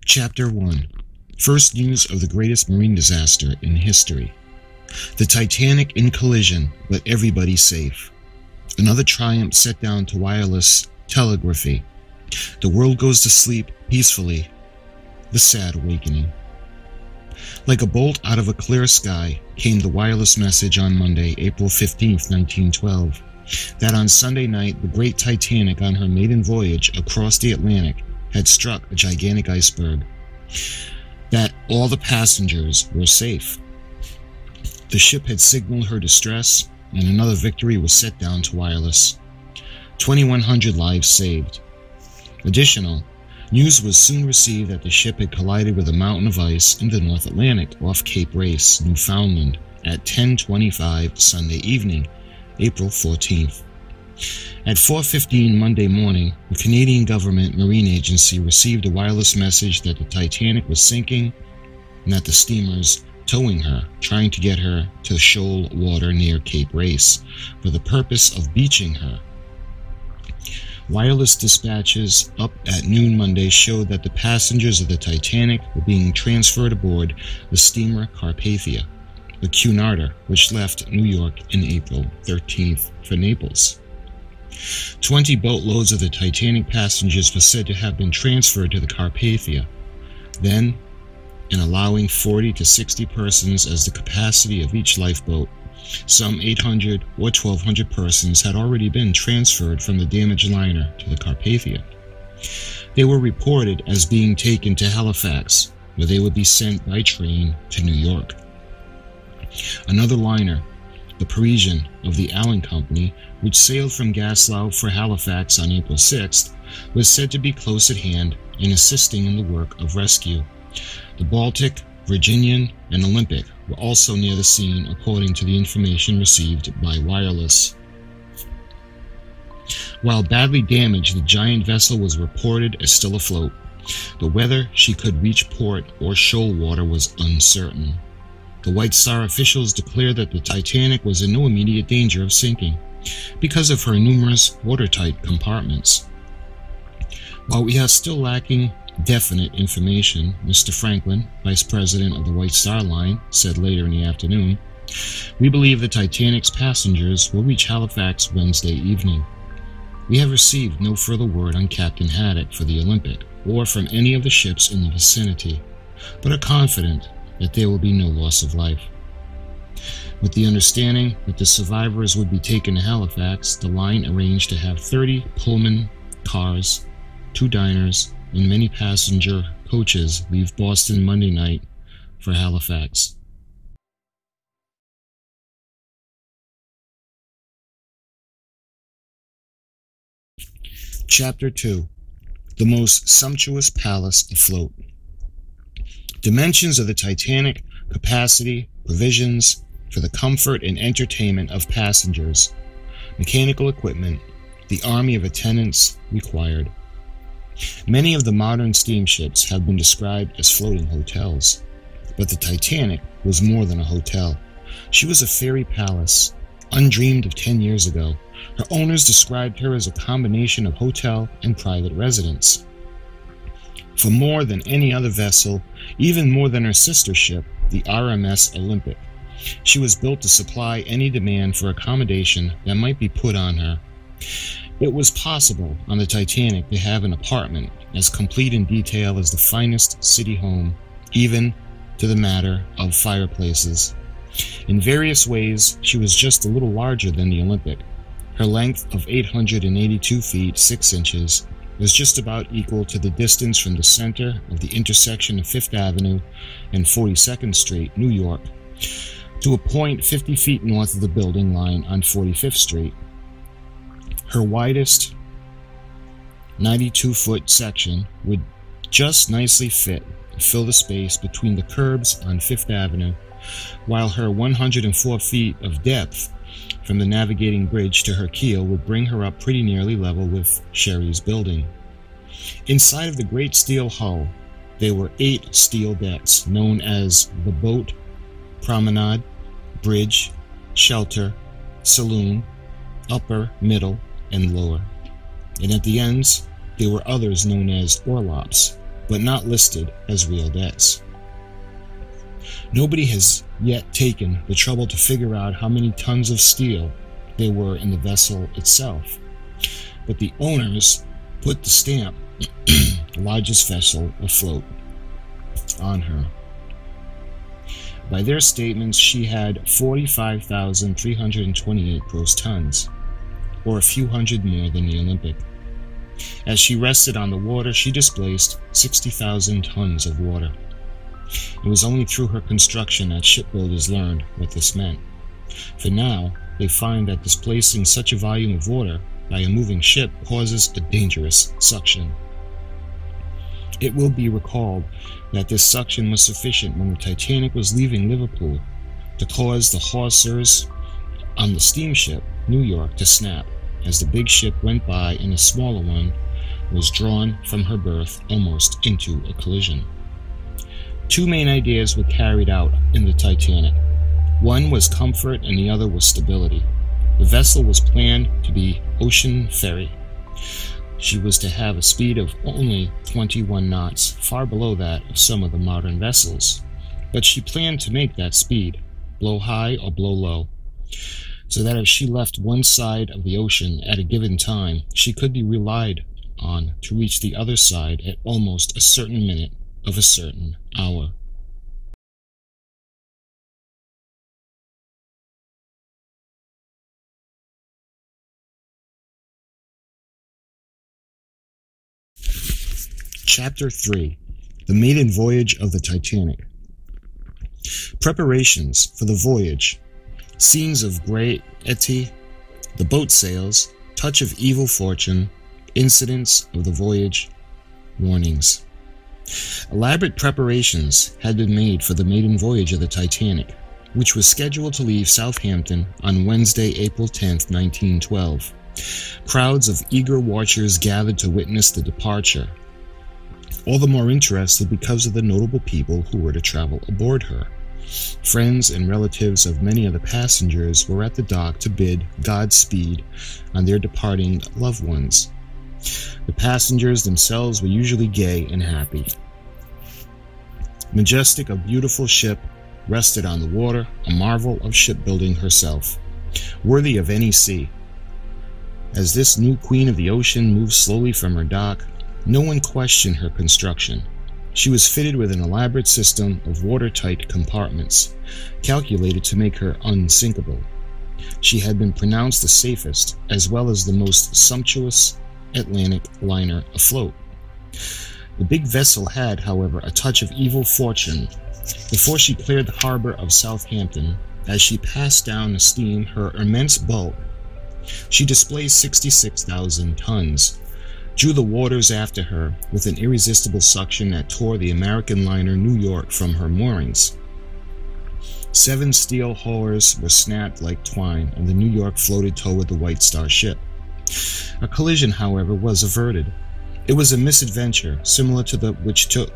Chapter 1. First news of the greatest marine disaster in history. The Titanic in collision, but everybody safe. Another triumph set down to wireless telegraphy. The world goes to sleep peacefully. The sad awakening. Like a bolt out of a clear sky came the wireless message on Monday, April 15th, 1912, that on Sunday night the great Titanic on her maiden voyage across the Atlantic had struck a gigantic iceberg, that all the passengers were safe. The ship had signaled her distress, and another victory was set down to wireless. 2,100 lives saved. Additional news was soon received that the ship had collided with a mountain of ice in the North Atlantic off Cape Race, Newfoundland, at 10:25 Sunday evening, April 14th. At 4:15 Monday morning, the Canadian Government Marine Agency received a wireless message that the Titanic was sinking and that the steamers towing her, trying to get her to shoal water near Cape Race for the purpose of beaching her. Wireless dispatches up at noon Monday showed that the passengers of the Titanic were being transferred aboard the steamer Carpathia, the Cunarder, which left New York in April 13th for Naples. 20 boatloads of the Titanic passengers were said to have been transferred to the Carpathia. Then, in allowing 40 to 60 persons as the capacity of each lifeboat, some 800 or 1,200 persons had already been transferred from the damaged liner to the Carpathia. They were reported as being taken to Halifax, where they would be sent by train to New York. Another liner, the Parisian of the Allen Company, which sailed from Gaslow for Halifax on April 6th, was said to be close at hand and assisting in the work of rescue. The Baltic, Virginian, and Olympic were also near the scene, according to the information received by wireless. While badly damaged, the giant vessel was reported as still afloat. The whether she could reach port or shoal water was uncertain. The White Star officials declared that the Titanic was in no immediate danger of sinking because of her numerous watertight compartments. While we are still lacking definite information, Mr. Franklin, Vice President of the White Star Line, said later in the afternoon, we believe the Titanic's passengers will reach Halifax Wednesday evening. We have received no further word on Captain Haddock for the Olympic or from any of the ships in the vicinity, but are confident that there will be no loss of life. With the understanding that the survivors would be taken to Halifax, the line arranged to have 30 Pullman cars, 2 diners, and many passenger coaches leave Boston Monday night for Halifax. Chapter 2. The most sumptuous palace afloat. Dimensions of the Titanic, capacity, provisions for the comfort and entertainment of passengers, mechanical equipment, the army of attendants required. Many of the modern steamships have been described as floating hotels, but the Titanic was more than a hotel. She was a fairy palace, undreamed of 10 years ago. Her owners described her as a combination of hotel and private residence. for more than any other vessel, even more than her sister ship, the RMS Olympic. She was built to supply any demand for accommodation that might be put on her. It was possible on the Titanic to have an apartment as complete in detail as the finest city home, even to the matter of fireplaces. In various ways, she was just a little larger than the Olympic. Her length of 882 feet 6 inches was just about equal to the distance from the center of the intersection of 5th Avenue and 42nd Street, New York, to a point 50 feet north of the building line on 45th Street. Her widest 92-foot section would just nicely fill the space between the curbs on 5th Avenue, while her 104 feet of depth from the navigating bridge to her keel would bring her up pretty nearly level with Sherry's building. Inside of the great steel hull, there were 8 steel decks known as the boat, promenade, bridge, shelter, saloon, upper, middle, and lower. And at the ends, there were others known as orlops, but not listed as real decks. Nobody has yet taken the trouble to figure out how many tons of steel there were in the vessel itself, but the owners put the stamp, largest vessel afloat, on her. By their statements, she had 45,328 gross tons, or a few hundred more than the Olympic. As she rested on the water, she displaced 60,000 tons of water. It was only through her construction that shipbuilders learned what this meant. For now, they find that displacing such a volume of water by a moving ship causes a dangerous suction. It will be recalled that this suction was sufficient when the Titanic was leaving Liverpool to cause the hawsers on the steamship New York to snap as the big ship went by and the smaller one was drawn from her berth almost into a collision. 2 main ideas were carried out in the Titanic. One was comfort and the other was stability. The vessel was planned to be ocean ferry. She was to have a speed of only 21 knots, far below that of some of the modern vessels. But she planned to make that speed, blow high or blow low, so that if she left one side of the ocean at a given time, she could be relied on to reach the other side at almost a certain minute of a certain hour. Chapter 3. The Maiden Voyage of the Titanic. Preparations for the voyage. Scenes of gaiety, the boat sails, touch of evil fortune, incidents of the voyage, warnings. Elaborate preparations had been made for the maiden voyage of the Titanic, which was scheduled to leave Southampton on Wednesday, April 10, 1912. Crowds of eager watchers gathered to witness the departure, all the more interested because of the notable people who were to travel aboard her. Friends and relatives of many of the passengers were at the dock to bid Godspeed on their departing loved ones. The passengers themselves were usually gay and happy. Majestic, a beautiful ship rested on the water, a marvel of shipbuilding herself, worthy of any sea. As this new queen of the ocean moved slowly from her dock, no one questioned her construction. She was fitted with an elaborate system of watertight compartments, calculated to make her unsinkable. She had been pronounced the safest, as well as the most sumptuous Atlantic liner afloat. The big vessel had, however, a touch of evil fortune. Before she cleared the harbor of Southampton, as she passed down the steam her immense bulk, she displaced 66,000 tons, drew the waters after her with an irresistible suction that tore the American liner New York from her moorings. 7 steel hawsers were snapped like twine, and the New York floated toward the White Star ship. A collision, however, was averted. It was a misadventure similar to that which took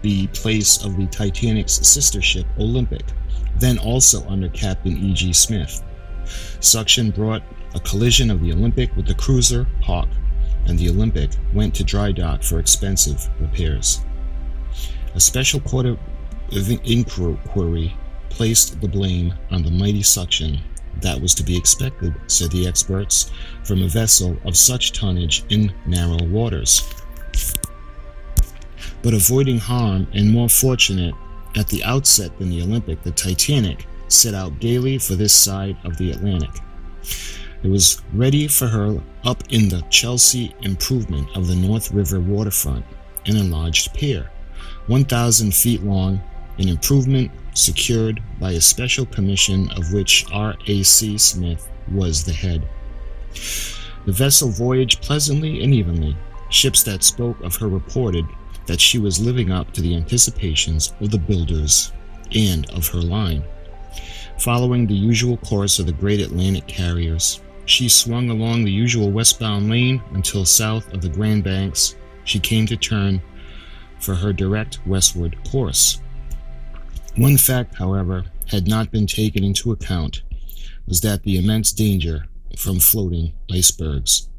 the place of the Titanic's sister ship Olympic, then also under Captain E.G. Smith. Suction brought a collision of the Olympic with the cruiser Hawk, and the Olympic went to dry dock for expensive repairs. A special court of inquiry placed the blame on the mighty suction. That was to be expected, said the experts, from a vessel of such tonnage in narrow waters. But avoiding harm and more fortunate at the outset than the Olympic, the Titanic set out gaily for this side of the Atlantic. It was ready for her up in the Chelsea improvement of the North River waterfront, an enlarged pier, 1,000 feet long, an improvement secured by a special commission of which R.A.C. Smith was the head. The vessel voyaged pleasantly and evenly. Ships that spoke of her reported that she was living up to the anticipations of the builders and of her line. Following the usual course of the great Atlantic carriers, she swung along the usual westbound lane until south of the Grand Banks she came to turn for her direct westward course. One fact, however, had not been taken into account, was that the immense danger from floating icebergs.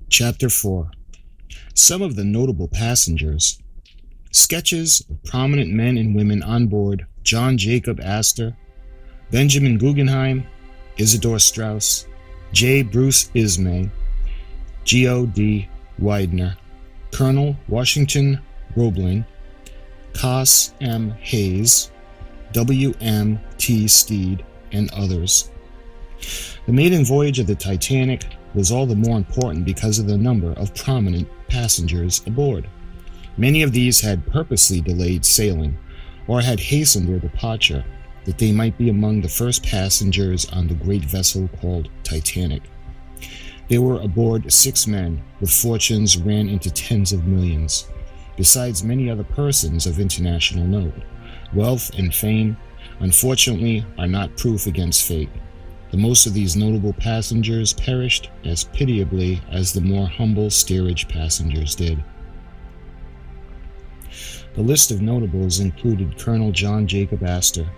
Chapter 4. Some of the notable passengers. Sketches of prominent men and women on board: John Jacob Astor, Benjamin Guggenheim, Isidor Straus, J. Bruce Ismay, G.O.D. Widener, Colonel Washington Roebling, Cos M. Hayes, W. M. T. Steed, and others. The maiden voyage of the Titanic was all the more important because of the number of prominent passengers aboard. Many of these had purposely delayed sailing or had hastened their departure, that they might be among the first passengers on the great vessel called Titanic. There were aboard 6 men, with fortunes ran into tens of millions, besides many other persons of international note. Wealth and fame, unfortunately, are not proof against fate. The most of these notable passengers perished as pitiably as the more humble steerage passengers did. The list of notables included Colonel John Jacob Astor,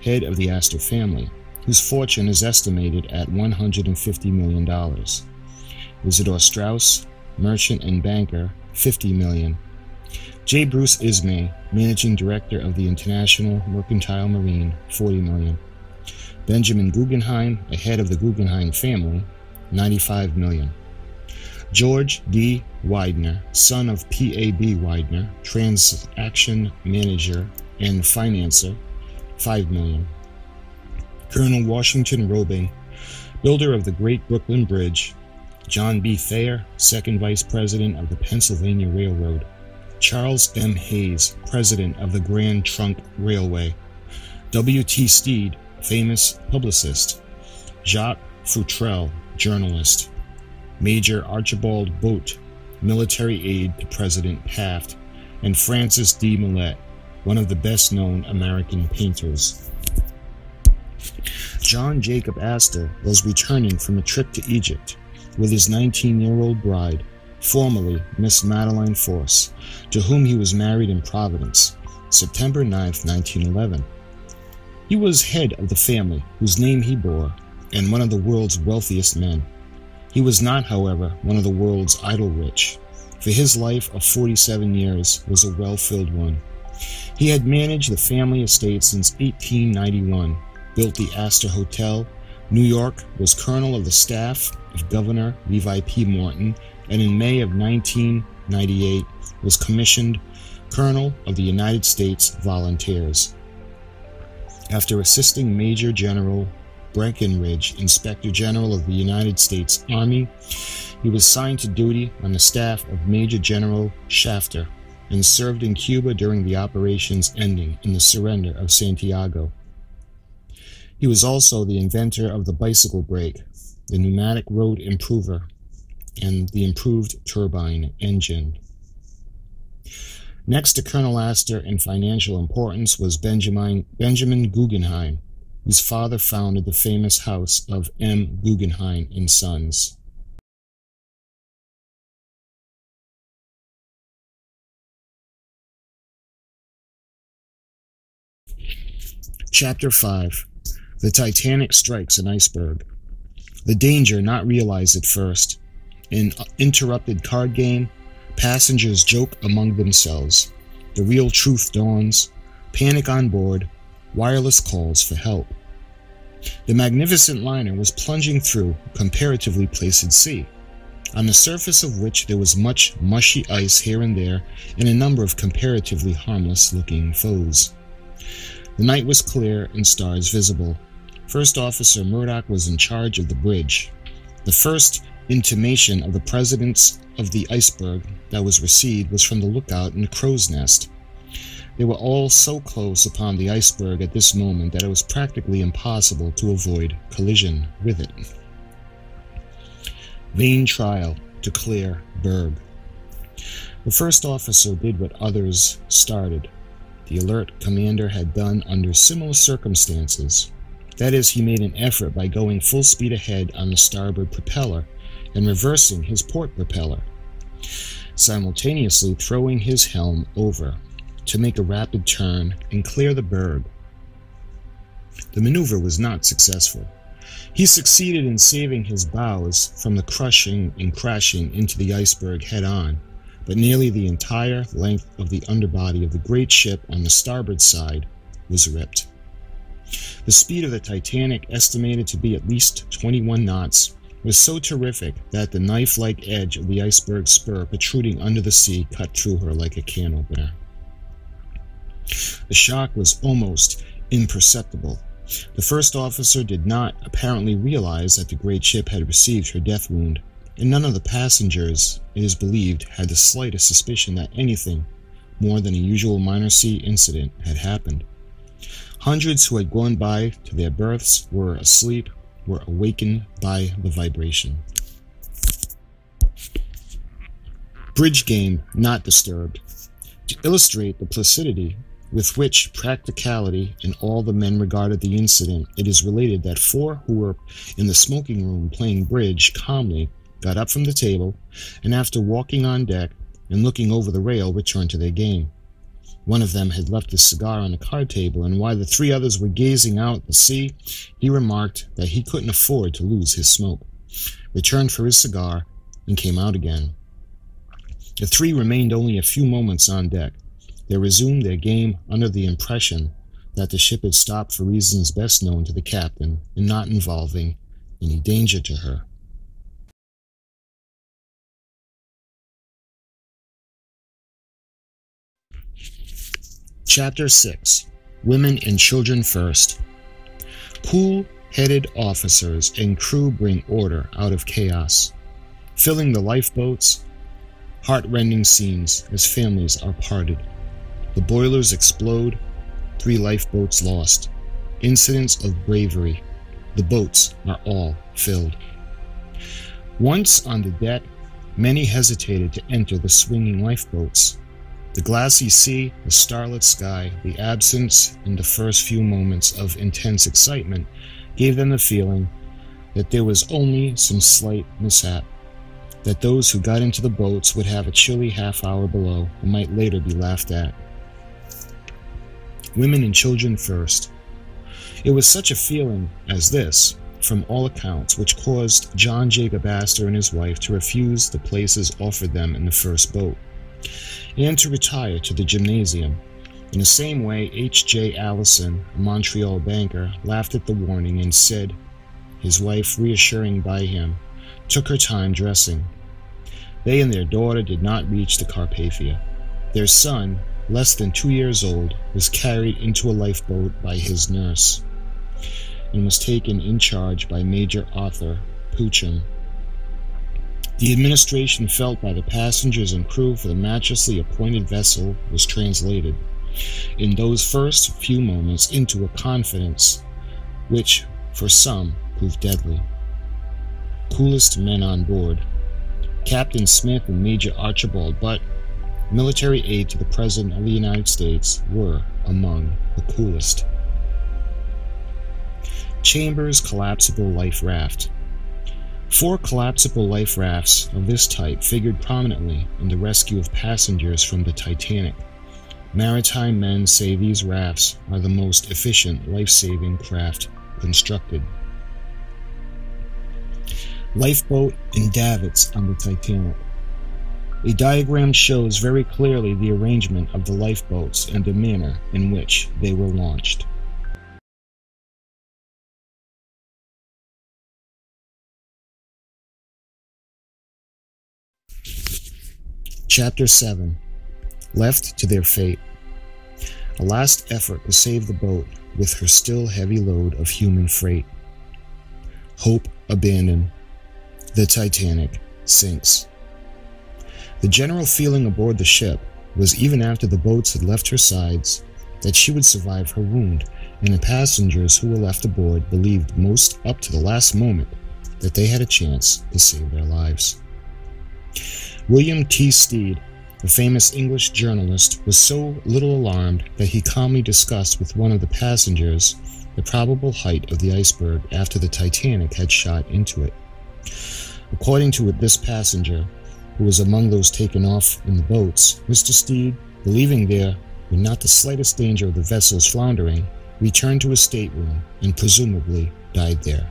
head of the Astor family, whose fortune is estimated at $150 million. Isidor Straus, merchant and banker, $50 million. J. Bruce Ismay, managing director of the International Mercantile Marine, $40 million. Benjamin Guggenheim, a head of the Guggenheim family, $95 million. George D. Widener, son of P.A.B. Widener, transaction manager and financer, $5 million. Colonel Washington Roebling, builder of the Great Brooklyn Bridge. John B. Thayer, second vice president of the Pennsylvania Railroad. Charles M. Hayes, president of the Grand Trunk Railway. W. T. Steed, famous publicist. Jacques Futrelle, journalist. Major Archibald Boat, military aide to President Taft, and Francis D. Millet, one of the best-known American painters. John Jacob Astor was returning from a trip to Egypt with his 19-year-old bride, formerly Miss Madeline Force, to whom he was married in Providence, September 9, 1911. He was head of the family whose name he bore, and one of the world's wealthiest men. He was not, however, one of the world's idle rich, for his life of 47 years was a well-filled one. He had managed the family estate since 1891, built the Astor Hotel, New York, was colonel of the staff of Governor Levi P. Morton, and in May of 1998 was commissioned colonel of the United States Volunteers. After assisting Major General Breckinridge, Inspector General of the United States Army, he was signed to duty on the staff of Major General Shafter and served in Cuba during the operations ending in the surrender of Santiago. He was also the inventor of the bicycle brake, the pneumatic road improver, and the improved turbine engine. Next to Colonel Astor in financial importance was Benjamin Guggenheim, whose father founded the famous house of M. Guggenheim and Sons. Chapter 5. The Titanic strikes an iceberg. The danger not realized at first. An interrupted card game. Passengers joke among themselves. The real truth dawns. Panic on board. Wireless calls for help. The magnificent liner was plunging through a comparatively placid sea, on the surface of which there was much mushy ice here and there and a number of comparatively harmless-looking foes. The night was clear and stars visible. First Officer Murdoch was in charge of the bridge. The first intimation of the presence of the iceberg that was received was from the lookout in the crow's nest. They were all so close upon the iceberg at this moment that it was practically impossible to avoid collision with it. Vain trial to clear berg. The first officer did what others started. The alert commander had done under similar circumstances. That is, he made an effort by going full speed ahead on the starboard propeller and reversing his port propeller, simultaneously throwing his helm over to make a rapid turn and clear the berg. The maneuver was not successful. He succeeded in saving his bows from the crushing and crashing into the iceberg head-on, but nearly the entire length of the underbody of the great ship on the starboard side was ripped. The speed of the Titanic, estimated to be at least 21 knots, was so terrific that the knife-like edge of the iceberg spur protruding under the sea cut through her like a can opener. The shock was almost imperceptible. The first officer did not apparently realize that the great ship had received her death wound, and none of the passengers, it is believed, had the slightest suspicion that anything more than a usual minor sea incident had happened. Hundreds who had gone by to their berths were asleep, were awakened by the vibration. Bridge game not disturbed. To illustrate the placidity with which practicality and all the men regarded the incident, it is related that 4 who were in the smoking room playing bridge calmly got up from the table, and after walking on deck and looking over the rail, returned to their game. One of them had left his cigar on the card table, and while the 3 others were gazing out at the sea, he remarked that he couldn't afford to lose his smoke, returned for his cigar, and came out again. The 3 remained only a few moments on deck. They resumed their game under the impression that the ship had stopped for reasons best known to the captain and not involving any danger to her. Chapter 6. Women and Children First. Cool-headed officers and crew bring order out of chaos, filling the lifeboats, heart-rending scenes as families are parted. The boilers explode, 3 lifeboats lost. Incidents of bravery. The boats are all filled. Once on the deck, many hesitated to enter the swinging lifeboats. The glassy sea, the starlit sky, the absence in the first few moments of intense excitement gave them the feeling that there was only some slight mishap, that those who got into the boats would have a chilly half-hour below and might later be laughed at. Women and children first. It was such a feeling as this, from all accounts, which caused John Jacob Astor and his wife to refuse the places offered them in the first boat, and to retire to the gymnasium. In the same way, H.J. Allison, a Montreal banker, laughed at the warning and said, his wife, reassuring by him, took her time dressing. They and their daughter did not reach the Carpathia. Their son, less than 2 years old, was carried into a lifeboat by his nurse and was taken in charge by Major Arthur Poucham. The administration felt by the passengers and crew for the maliciously appointed vessel was translated, in those first few moments, into a confidence which, for some, proved deadly. Coolest men on board. Captain Smith and Major Archibald Butt, military aide to the President of the United States, were among the coolest. Chambers collapsible life raft. 4 collapsible life rafts of this type figured prominently in the rescue of passengers from the Titanic. Maritime men say these rafts are the most efficient life-saving craft constructed. Lifeboat and davits on the Titanic. A diagram shows very clearly the arrangement of the lifeboats and the manner in which they were launched. Chapter 7. Left to their fate. A last effort to save the boat with her still heavy load of human freight. Hope abandoned. The Titanic sinks. The general feeling aboard the ship was, even after the boats had left her sides, that she would survive her wound, and the passengers who were left aboard believed most up to the last moment that they had a chance to save their lives. William T. Stead, the famous English journalist, was so little alarmed that he calmly discussed with one of the passengers the probable height of the iceberg after the Titanic had shot into it. According to this passenger, who was among those taken off in the boats, Mr. Stead, believing there were not the slightest danger of the vessel's floundering, returned to his stateroom and presumably died there.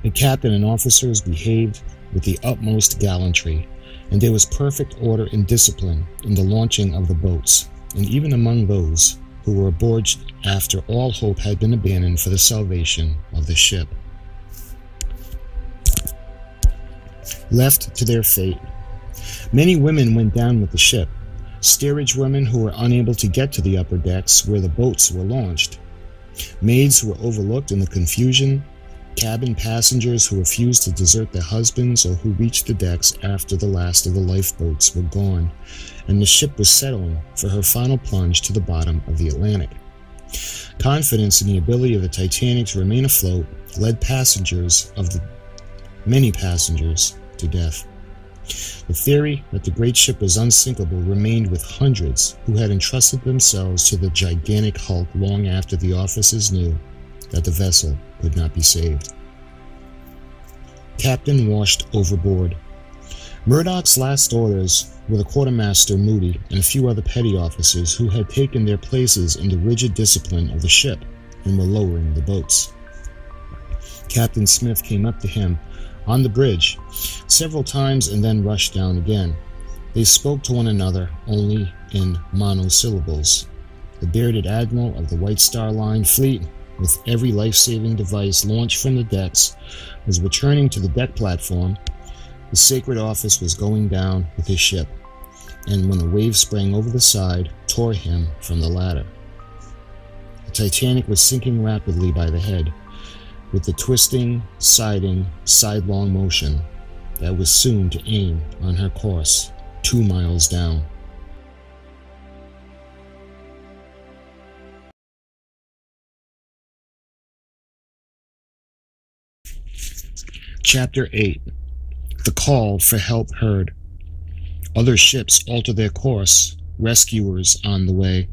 The captain and officers behaved with the utmost gallantry, and there was perfect order and discipline in the launching of the boats, and even among those who were aboard after all hope had been abandoned for the salvation of the ship. Left to their fate. Many women went down with the ship. Steerage women who were unable to get to the upper decks where the boats were launched. Maids who were overlooked in the confusion. Cabin passengers who refused to desert their husbands or who reached the decks after the last of the lifeboats were gone, and the ship was settling for her final plunge to the bottom of the Atlantic. Confidence in the ability of the Titanic to remain afloat led many passengers to death. The theory that the great ship was unsinkable remained with hundreds who had entrusted themselves to the gigantic hulk long after the officers knew that the vessel could not be saved. Captain washed overboard. Murdoch's last orders were the quartermaster Moody and a few other petty officers who had taken their places in the rigid discipline of the ship and were lowering the boats. Captain Smith came up to him on the bridge several times and then rushed down again. They spoke to one another only in monosyllables. The bearded admiral of the White Star Line fleet, with every life-saving device launched from the decks, was returning to the deck platform. The sacred office was going down with his ship, and when a wave sprang over the side, tore him from the ladder. The Titanic was sinking rapidly by the head, with the twisting, siding, sidelong motion that was soon to aim on her course 2 miles down. Chapter 8. The Call for Help Heard. Other ships alter their course. Rescuers on the way.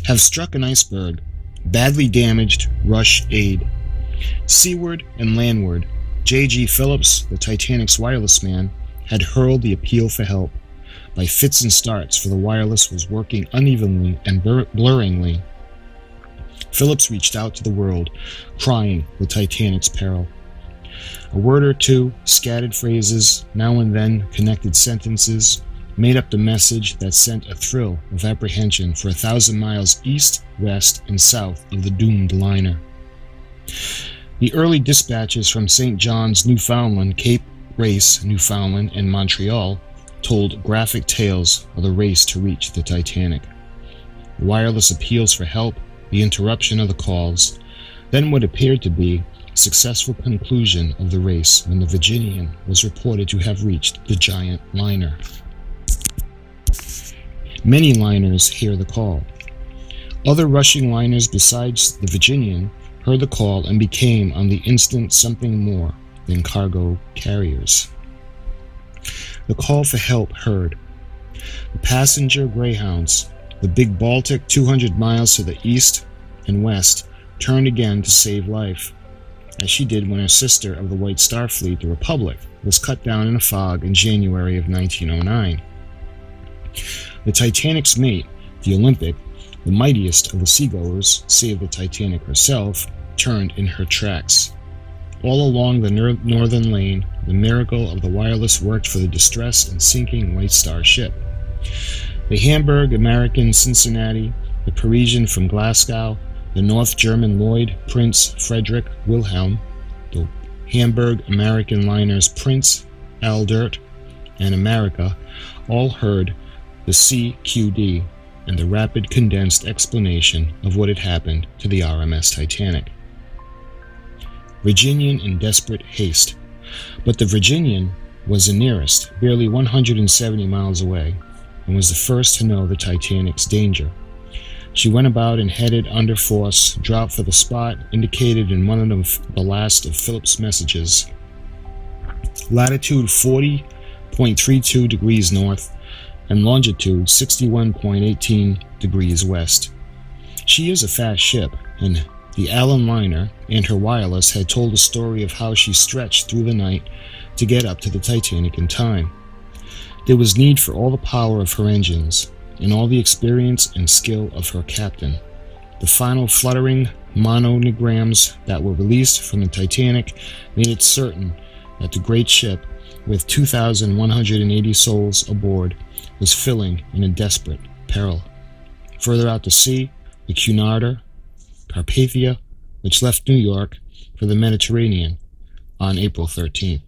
Have struck an iceberg. Badly damaged. Rush aid. Seaward and landward, J.G. Phillips, the Titanic's wireless man, had hurled the appeal for help. By fits and starts, for the wireless was working unevenly and blurringly. Phillips reached out to the world, crying the Titanic's peril. A word or two, scattered phrases, now and then connected sentences, made up the message that sent a thrill of apprehension for 1,000 miles east, west, and south of the doomed liner. The early dispatches from St. John's, Newfoundland, Cape Race, Newfoundland, and Montreal told graphic tales of the race to reach the Titanic. The wireless appeals for help, the interruption of the calls, then what appeared to be a successful conclusion of the race when the Virginian was reported to have reached the giant liner. Many liners hear the call. Other rushing liners besides the Virginian heard the call and became on the instant something more than cargo carriers. The call for help heard. The passenger Greyhounds, the big Baltic 200 miles to the east and west, turned again to save life, as she did when her sister of the White Star Fleet, the Republic, was cut down in a fog in January of 1909. The Titanic's mate, the Olympic, the mightiest of the seagoers, save the Titanic herself, turned in her tracks. All along the northern lane, the miracle of the wireless worked for the distressed and sinking White Star ship. The Hamburg American Cincinnati, the Parisian from Glasgow, the North German Lloyd Prince Frederick Wilhelm, the Hamburg American liners Prince Albert and America all heard the CQD and the rapid condensed explanation of what had happened to the RMS Titanic. Virginian in desperate haste. But the Virginian was the nearest, barely 170 miles away, and was the first to know the Titanic's danger. She went about and headed under force, dropped for the spot indicated in one of the last of Philip's messages. Latitude 40.32 degrees north and longitude 61.18 degrees west. She is a fast ship, and the Allen liner and her wireless had told a story of how she stretched through the night to get up to the Titanic in time. There was need for all the power of her engines and all the experience and skill of her captain. The final fluttering monograms that were released from the Titanic made it certain that the great ship, with 2,180 souls aboard, was filling in a desperate peril. Further out to sea, the Cunarder, Carpathia, which left New York for the Mediterranean on April 13th.